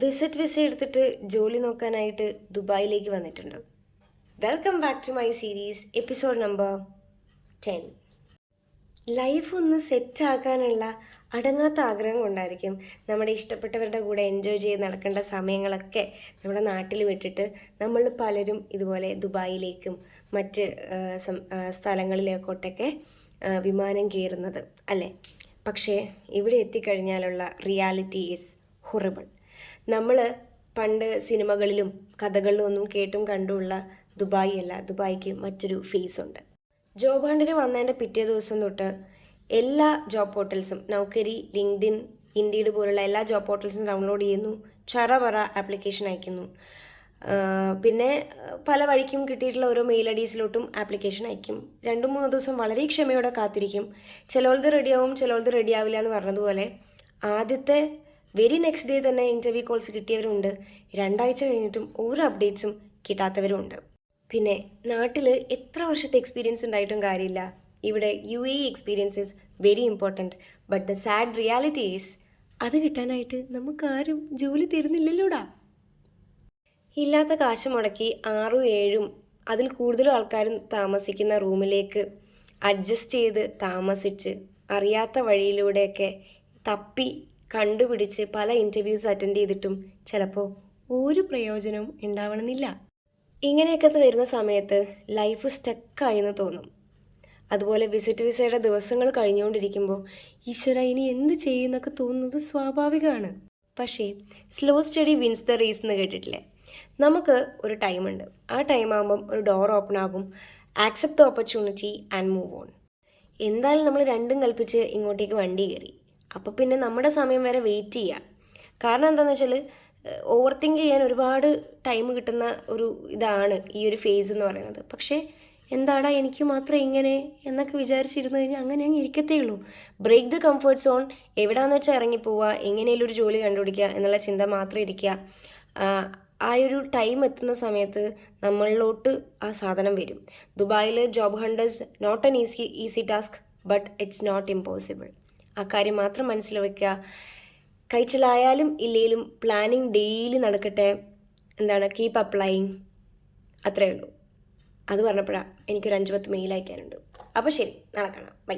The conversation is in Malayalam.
വിസ എടുത്തിട്ട് ജോലി നോക്കാനായിട്ട് ദുബായിലേക്ക് വന്നിട്ടുണ്ട്. Welcome back to my series episode number 10. Life ഒന്ന് സെറ്റാക്കാനുള്ള അടങ്ങാത്ത ആഗ്രഹം കൊണ്ടായിരിക്കും നമ്മുടെ ഇഷ്ടപ്പെട്ടവരുടെ കൂടെ എൻജോയ് ചെയ്ത് നടക്കേണ്ട സമയങ്ങളൊക്കെ നമ്മുടെ നാട്ടിൽ വിട്ടിട്ട് നമ്മൾ പലരും ഇതുപോലെ ദുബായിലേക്കും മറ്റ് സ്ഥലങ്ങളിലേക്കോട്ടൊക്കെ വിമാനം കയറുന്നത് അല്ലേ. പക്ഷേ ഇവിടെ എത്തിക്കഴിഞ്ഞാലുള്ള റിയാലിറ്റി ഈസ് ഹൊറിബിൾ. നമ്മൾ പണ്ട് സിനിമകളിലും കഥകളിലും ഒന്നും കേട്ടും കണ്ടുമുള്ള ദുബായ് അല്ല, ദുബായിക്ക് മറ്റൊരു ഫേസ് ഉണ്ട്. ജോബ് ഹണ്ടിന് വന്നതിൻ്റെ പിറ്റേ ദിവസം തൊട്ട് എല്ലാ ജോബ് പോർട്ടൽസും നൗകരി, ലിങ്ക്ഡിൻ, ഇൻഡീഡ് പോലുള്ള എല്ലാ ജോബ് പോർട്ടൽസും ഡൗൺലോഡ് ചെയ്യുന്നു, ചറപറ ആപ്ലിക്കേഷൻ അയക്കുന്നു. പിന്നെ പല വഴിക്കും കിട്ടിയിട്ടുള്ള ഓരോ മെയിൽ ഐ ഡീസിലോട്ടും ആപ്ലിക്കേഷൻ അയക്കും. 2-3 ദിവസം വളരെ ക്ഷമയോടെ കാത്തിരിക്കും. ചിലവർക്ക് റെഡിയാവും, ചിലവർക്ക് റെഡിയാവില്ല എന്ന് പറഞ്ഞതുപോലെ ആദ്യത്തെ വെരി നെക്സ്റ്റ് ഡേ തന്നെ ഇൻ്റർവ്യൂ കോൾസ് കിട്ടിയവരുണ്ട്. 2 ആഴ്ച കഴിഞ്ഞിട്ടും ഒരു അപ്ഡേറ്റ്സും കിട്ടാത്തവരുമുണ്ട്. പിന്നെ നാട്ടിൽ എത്ര വർഷത്തെ എക്സ്പീരിയൻസ് ഉണ്ടായിട്ടും കാര്യമില്ല. ഇവിടെ UAE experience is very important. But the sad reality is അത് കിട്ടാനായിട്ട് നമുക്കാരും ജോലി തരുന്നില്ലല്ലോടാ. ഇല്ലാത്ത കാശ് മുടക്കി 6-7 അതിൽ കൂടുതലും ആൾക്കാരും താമസിക്കുന്ന റൂമിലേക്ക് അഡ്ജസ്റ്റ് ചെയ്ത് താമസിച്ച് അറിയാത്ത വഴിയിലൂടെയൊക്കെ തപ്പി കണ്ടുപിടിച്ച് പല ഇൻ്റർവ്യൂസ് അറ്റൻഡ് ചെയ്തിട്ടും ചിലപ്പോൾ ഒരു പ്രയോജനവും ഉണ്ടാവണമെന്നില്ല. ഇങ്ങനെയൊക്കെ വരുന്ന സമയത്ത് ലൈഫ് സ്റ്റക്കായെന്ന് തോന്നും. അതുപോലെ വിസയുടെ ദിവസങ്ങൾ കഴിഞ്ഞുകൊണ്ടിരിക്കുമ്പോൾ ഈശ്വര ഇനി എന്ത് ചെയ്യുമെന്നൊക്കെ തോന്നുന്നത് സ്വാഭാവികമാണ്. പക്ഷേ slow steady wins the race എന്ന് കേട്ടിട്ടില്ലേ? നമുക്ക് ഒരു ടൈമുണ്ട്. ആ ടൈം ആകുമ്പം ഒരു ഡോർ ഓപ്പൺ ആകും. Accept the opportunity and move on. എന്തായാലും നമ്മൾ രണ്ടും കൽപ്പിച്ച് ഇങ്ങോട്ടേക്ക് വണ്ടി കയറി. അപ്പോൾ പിന്നെ നമ്മുടെ സമയം വരെ വെയിറ്റ് ചെയ്യുക. കാരണം എന്താണെന്ന് വെച്ചാൽ ഓവർ തിങ്ക് ചെയ്യാൻ ഒരുപാട് ടൈം കിട്ടുന്ന ഒരു ഇതാണ് ഈ ഒരു ഫേസ് എന്ന് പറയുന്നത്. പക്ഷേ എന്താടാ എനിക്ക് മാത്രം ഇങ്ങനെ എന്നൊക്കെ വിചാരിച്ചിരുന്നു കഴിഞ്ഞാൽ അങ്ങനെ അങ്ങ് ഇരിക്കത്തേ ഉള്ളൂ. Break the comfort zone. എവിടെയാണെന്ന് വെച്ചാൽ ഇറങ്ങിപ്പോവുക, എങ്ങനെയും ഒരു ജോലി കണ്ടുപിടിക്കുക എന്നുള്ള ചിന്ത മാത്രം ഇരിക്കുക. ആ ഒരു ടൈം എത്തുന്ന സമയത്ത് നമ്മളിലോട്ട് ആ സാധനം വരും. ദുബായിൽ job hunters not an easy task, but it's not impossible. ആ കാര്യം മാത്രം മനസ്സിൽ വയ്ക്കുക. കഴിച്ചിലായാലും ഇല്ലേലും പ്ലാനിങ് ഡെയിലി നടക്കട്ടെ. Keep applying. അത്രയേ ഉള്ളൂ. അത് പറഞ്ഞപ്പോഴാണ് എനിക്കൊരു 5-10 മെയിൽ അയക്കാനുണ്ട്. അപ്പോൾ ശരി, നാളെ കാണാം. ബൈ.